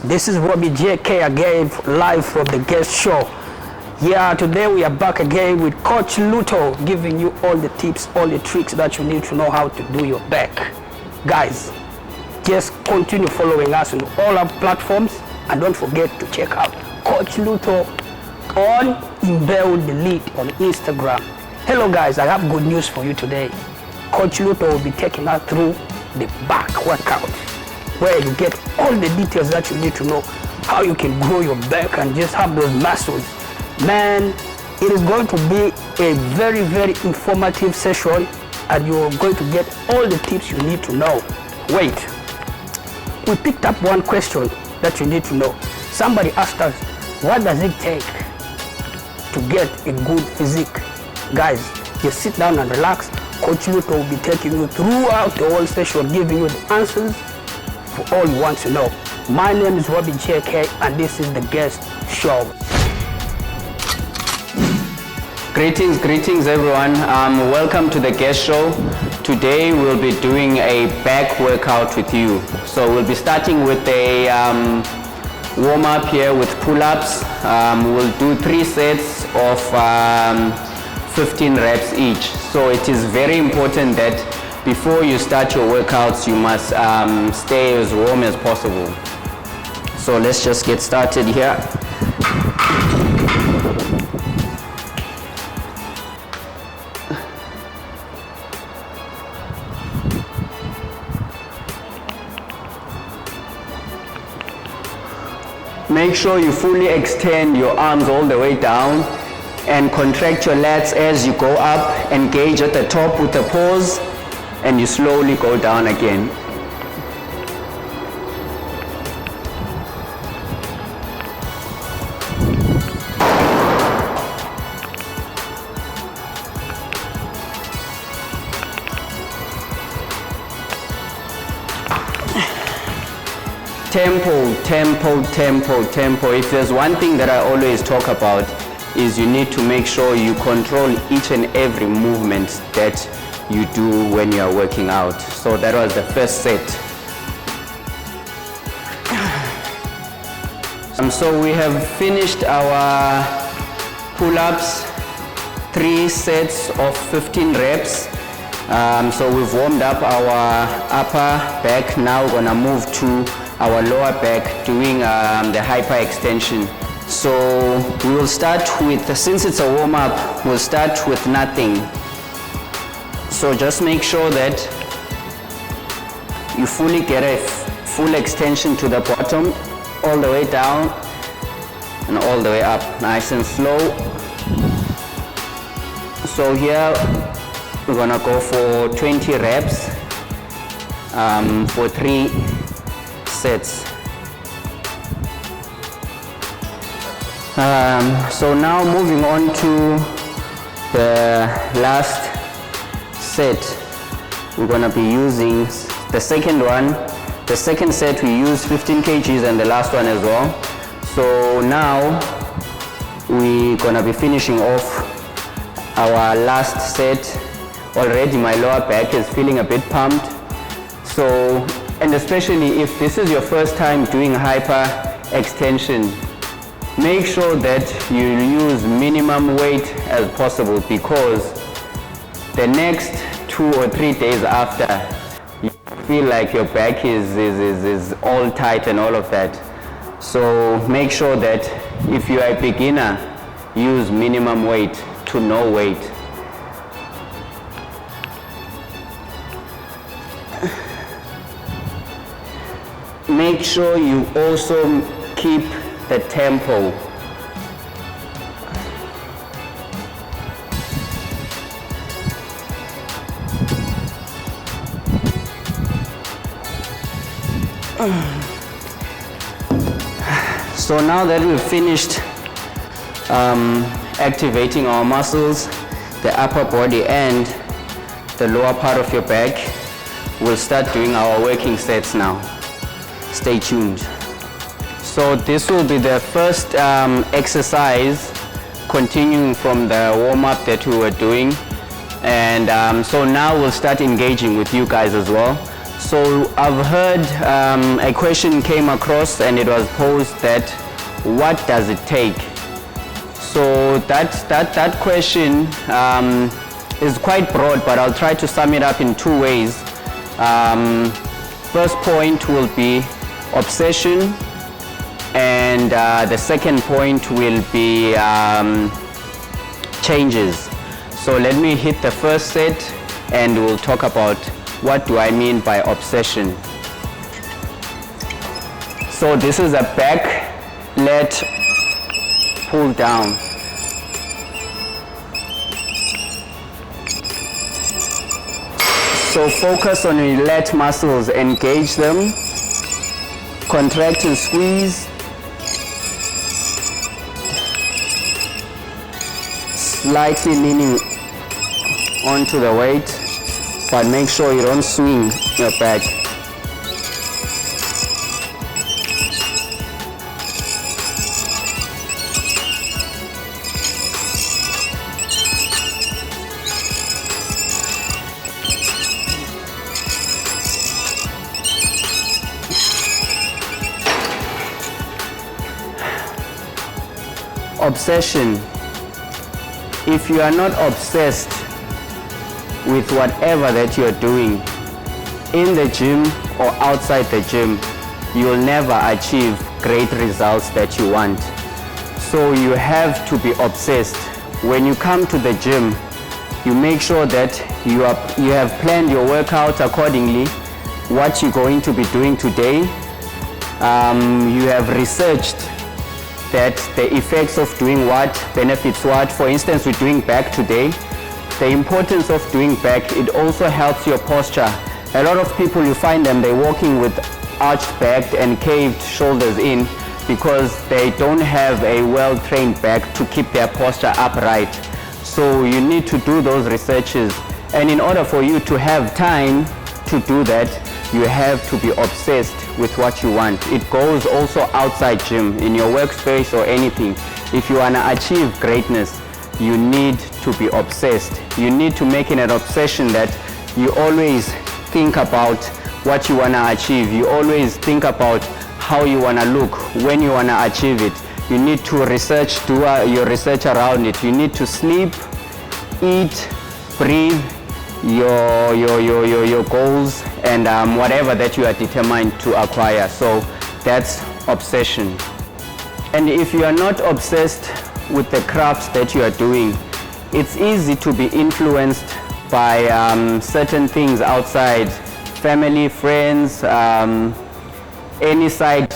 This is Robbie JK again, live from the guest show. Yeah, today we are back again with Coach Luto, giving you all the tips, all the tricks that you need to know how to do your back. Guys, just continue following us on all our platforms and don't forget to check out Coach Luto on Imbued Elite on Instagram. Hello guys, I have good news for you today. Coach Luto will be taking us through the back workout, where you get all the details that you need to know how you can grow your back and just have those muscles. Man, it is going to be a very, very informative session and you're going to get all the tips you need to know. Wait, we picked up one question that you need to know. Somebody asked us, what does it take to get a good physique? Guys, just sit down and relax. Coach Luto will be taking you throughout the whole session, giving you the answers for all you want to know. My name is Robbie JK and this is the guest show. Greetings everyone. Welcome to the guest show. Today we'll be doing a back workout with you. So we'll be starting with a warm up here with pull-ups. We'll do 3 sets of 15 reps each. So it is very important that before you start your workouts, you must stay as warm as possible. So let's just get started here. Make sure you fully extend your arms all the way down and contract your lats as you go up. Engage at the top with a pause and you slowly go down again. Tempo. If there's one thing that I always talk about is you need to make sure you control each and every movement that you do when you are working out. So that was the first set. So we have finished our pull-ups, 3 sets of 15 reps. So we've warmed up our upper back. Now we're gonna move to our lower back, doing the hyper extension. So we will start with, since it's a warm-up, we'll start with nothing. So just make sure that you fully get a full extension to the bottom, all the way down and all the way up, nice and slow. So here we're gonna go for 20 reps for 3 sets. So now moving on to the last set, we're gonna be using the second one. The second set we use 15 kgs and the last one as well. So now we're gonna be finishing off our last set. Already my lower back is feeling a bit pumped. So, and especially if this is your first time doing hyper extension, make sure that you use minimum weight as possible, because the next 2 or 3 days after, you feel like your back is all tight and all of that. So make sure that if you are a beginner, use minimum weight to no weight. Make sure you also keep the tempo. So now that we've finished activating our muscles, the upper body and the lower part of your back, we'll start doing our working sets now. Stay tuned. So this will be the first exercise, continuing from the warm-up that we were doing. And so now we'll start engaging with you guys as well. So I've heard a question came across and it was posed that what does it take? So that question is quite broad, but I'll try to sum it up in two ways. First point will be obsession, and the second point will be changes. So let me hit the first set and we'll talk about what do I mean by obsession. So this is a back lat pull down. So focus on your lat muscles, engage them, contract and squeeze. Slightly leaning onto the weight, but make sure you don't swing your back. Obsession. If you are not obsessed with whatever that you're doing in the gym or outside the gym, you will never achieve great results that you want. So you have to be obsessed. When you come to the gym, you make sure that you have planned your workout accordingly, what you're going to be doing today. You have researched that the effects of doing what benefits what. For instance, we're doing back today. The importance of doing back, it also helps your posture. A lot of people, you find them, they're walking with arched back and caved shoulders in because they don't have a well-trained back to keep their posture upright. So you need to do those researches. And in order for you to have time to do that, you have to be obsessed with what you want. It goes also outside gym, in your workspace or anything. If you want to achieve greatness, you need to be obsessed. You need to make it an obsession that you always think about what you want to achieve. You always think about how you want to look when you want to achieve it. You need to research, do your research around it. You need to sleep, eat, breathe, your goals and whatever that you are determined to acquire. So that's obsession. And if you are not obsessed with the crafts that you are doing, it's easy to be influenced by certain things outside, family, friends, any side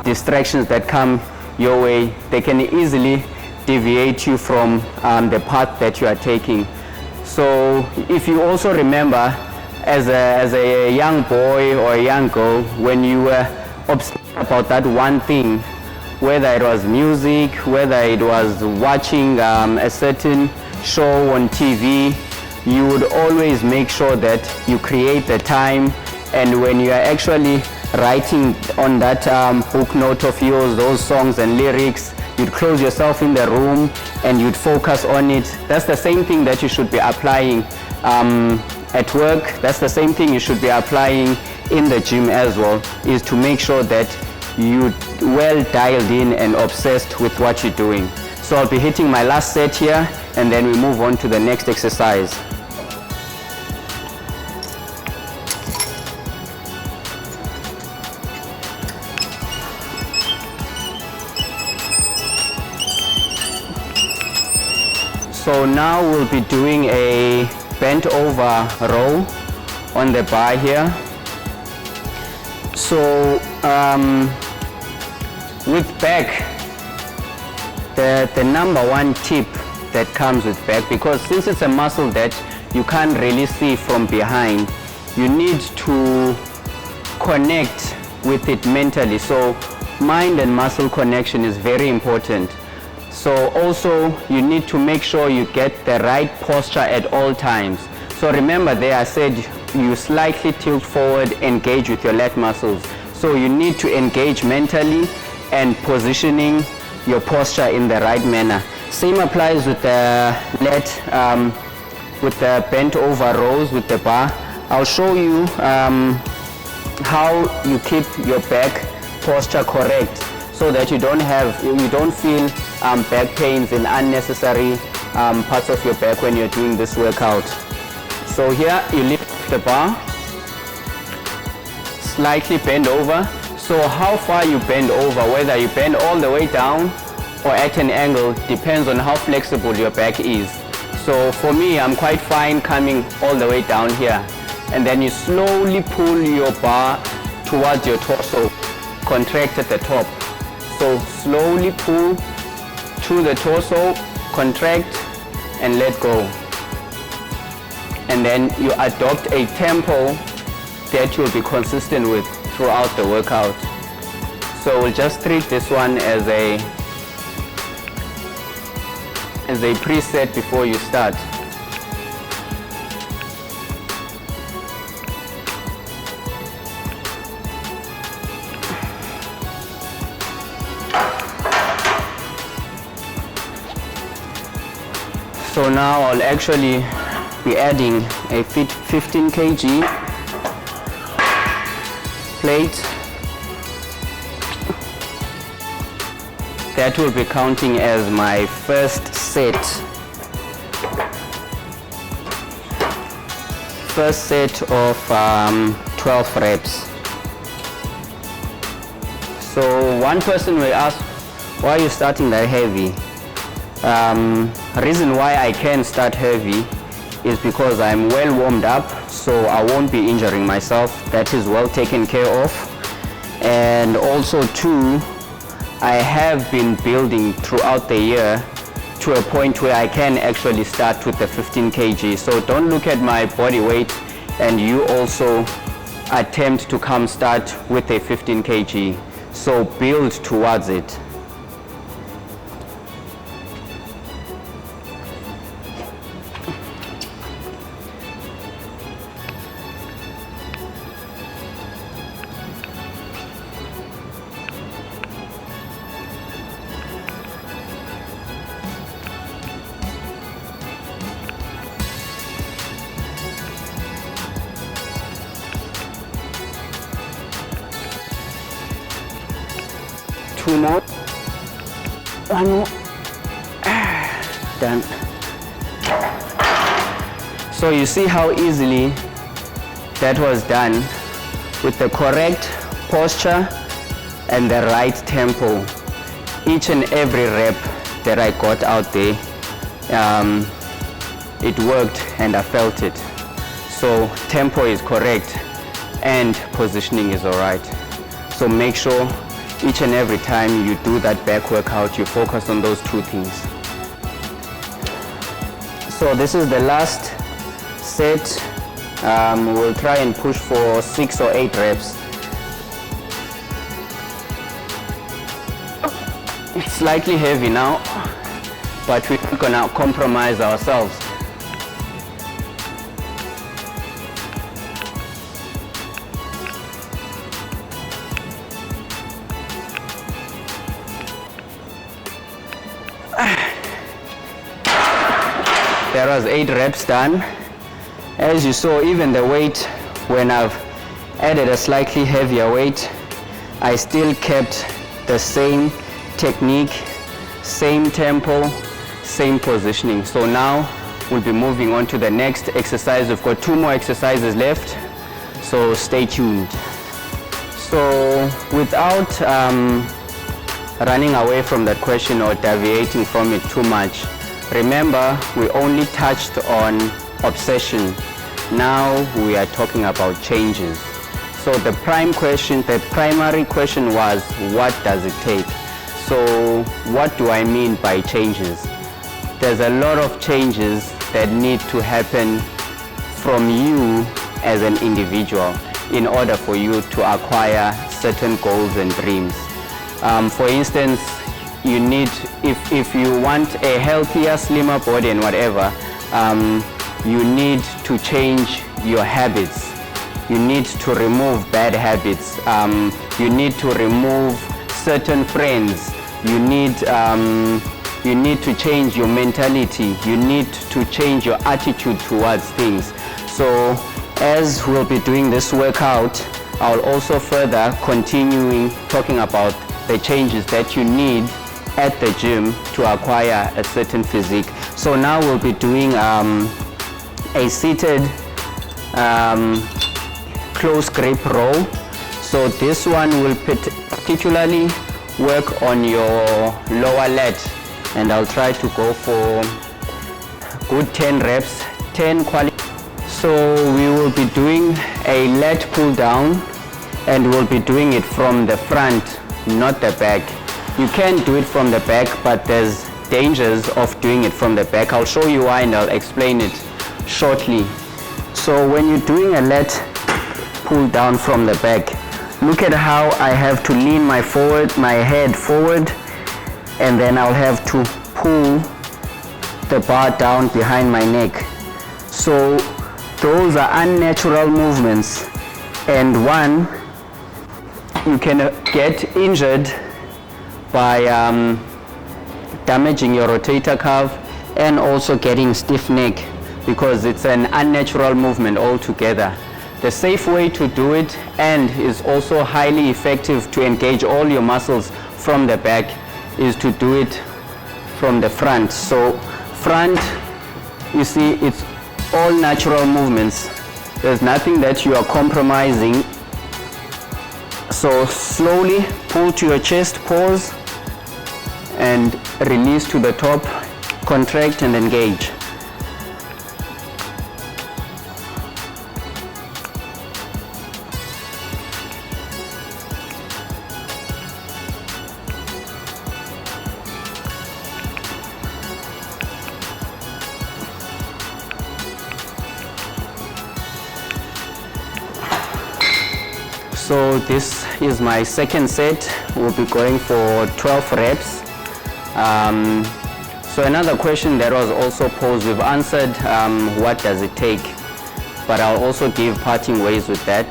distractions that come your way. They can easily deviate you from the path that you are taking. So if you also remember as a young boy or a young girl, when you were obsessed about that one thing, whether it was music, whether it was watching a certain show on TV, you would always make sure that you create the time. And when you are actually writing on that book note of yours, those songs and lyrics, you'd close yourself in the room and you'd focus on it. That's the same thing that you should be applying at work. That's the same thing you should be applying in the gym as well, is to make sure that you're well dialed in and obsessed with what you're doing. So I'll be hitting my last set here and then we move on to the next exercise. So now we'll be doing a bent over row on the bar here. So with back, the number one tip that comes with back, because since it's a muscle that you can't really see from behind, you need to connect with it mentally. So mind and muscle connection is very important. So also you need to make sure you get the right posture at all times. So remember there I said you slightly tilt forward, engage with your lat muscles. So you need to engage mentally and positioning your posture in the right manner. Same applies with the lat, with the bent over rows with the bar. I'll show you how you keep your back posture correct, so that you don't feel back pains in unnecessary parts of your back when you're doing this workout. So here you lift the bar, slightly bend over. So how far you bend over, whether you bend all the way down or at an angle, depends on how flexible your back is. So for me, I'm quite fine coming all the way down here. And then you slowly pull your bar towards your torso, contract at the top. So slowly pull to the torso, contract and let go. And then you adopt a tempo that you'll be consistent with throughout the workout. So we'll just treat this one as a preset before you start. So now I'll actually be adding a 15 kg plate. That will be counting as my first set. First set of 12 reps. So one person will ask, why are you starting that heavy? Reason why I can start heavy is because I'm well warmed up, so I won't be injuring myself. That is well taken care of. And also too, I have been building throughout the year to a point where I can actually start with the 15 kg. So don't look at my body weight and you also attempt to come start with a 15 kg. So build towards it. Two more. One more. Done. So you see how easily that was done with the correct posture and the right tempo. Each and every rep that I got out there, it worked and I felt it. So tempo is correct and positioning is alright. So make sure each and every time you do that back workout, you focus on those two things. So this is the last set. We'll try and push for 6 or 8 reps. It's slightly heavy now, but we're not gonna compromise ourselves. There was 8 reps done. As you saw, even the weight, when I've added a slightly heavier weight, I still kept the same technique, same tempo, same positioning. So now we'll be moving on to the next exercise. We've got 2 more exercises left, so stay tuned. So without running away from that question or deviating from it too much, remember, we only touched on obsession. Now we are talking about changes. So the primary question was, what does it take? So what do I mean by changes? There's a lot of changes that need to happen from you as an individual in order for you to acquire certain goals and dreams. For instance, you need, if you want a healthier, slimmer body and whatever, you need to change your habits. You need to remove bad habits. You need to remove certain friends. You need to change your mentality. You need to change your attitude towards things. So as we'll be doing this workout, I'll also further continuing talking about the changes that you need at the gym to acquire a certain physique. So now we'll be doing a seated close grip row. So this one will particularly work on your lower lat, and I'll try to go for good 10 reps, 10 quality. So we will be doing a lat pull down, and we'll be doing it from the front, not the back. You can do it from the back, but there's dangers of doing it from the back. I'll show you why and I'll explain it shortly. So when you're doing a lat pull down from the back, look at how I have to lean my head forward, and then I'll have to pull the bar down behind my neck. So those are unnatural movements, and one, you can get injured by damaging your rotator cuff and also getting stiff neck, because it's an unnatural movement altogether. The safe way to do it, and is also highly effective to engage all your muscles from the back, is to do it from the front. So front, you see, it's all natural movements. There's nothing that you are compromising. So slowly pull to your chest, pause, and release to the top, contract and engage. So this is my second set. We'll be going for 12 reps. So another question that was also posed, we've answered what does it take, but I'll also give parting ways with that.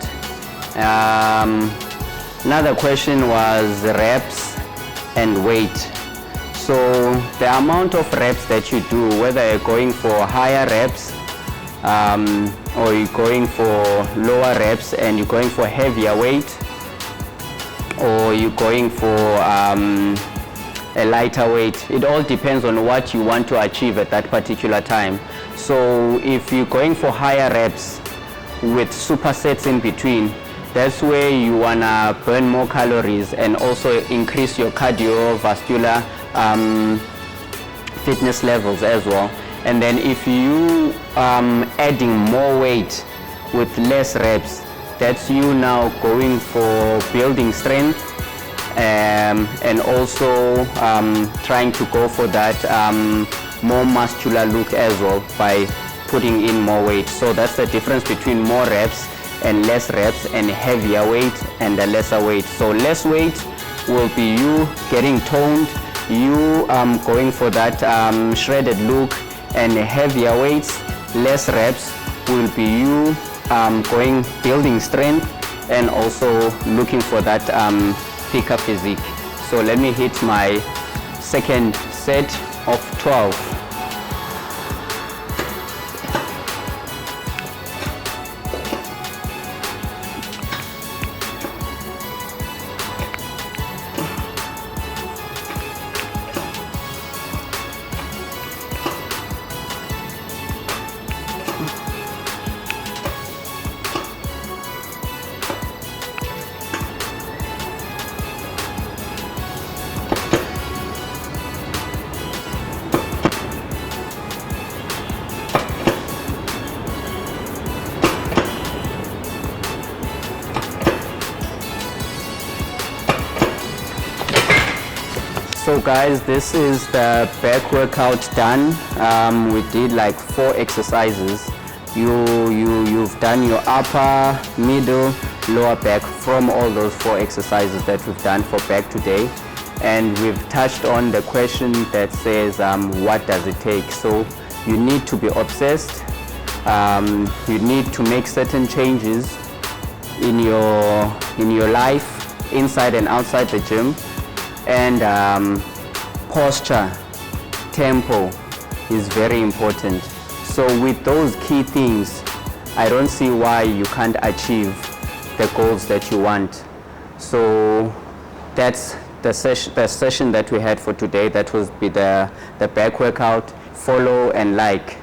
Another question was reps and weight. So the amount of reps that you do, whether you're going for higher reps or you're going for lower reps and you're going for heavier weight, or you're going for a lighter weight, it all depends on what you want to achieve at that particular time. So if you're going for higher reps with supersets in between, that's where you wanna burn more calories and also increase your cardiovascular fitness levels as well. And then if you adding more weight with less reps, that's you now going for building strength and also trying to go for that more muscular look as well by putting in more weight. So that's the difference between more reps and less reps, and heavier weight and a lesser weight. So less weight will be you getting toned, you going for that shredded look, and heavier weights, less reps, will be you going building strength and also looking for that thicker physique. So let me hit my second set of 12. So guys, this is the back workout done. We did like 4 exercises. You've done your upper, middle, lower back from all those 4 exercises that we've done for back today. And we've touched on the question that says, what does it take? So you need to be obsessed. You need to make certain changes in your life, inside and outside the gym. And posture, tempo is very important. So with those key things, I don't see why you can't achieve the goals that you want. So that's the session that we had for today. That will be the back workout. Follow and like.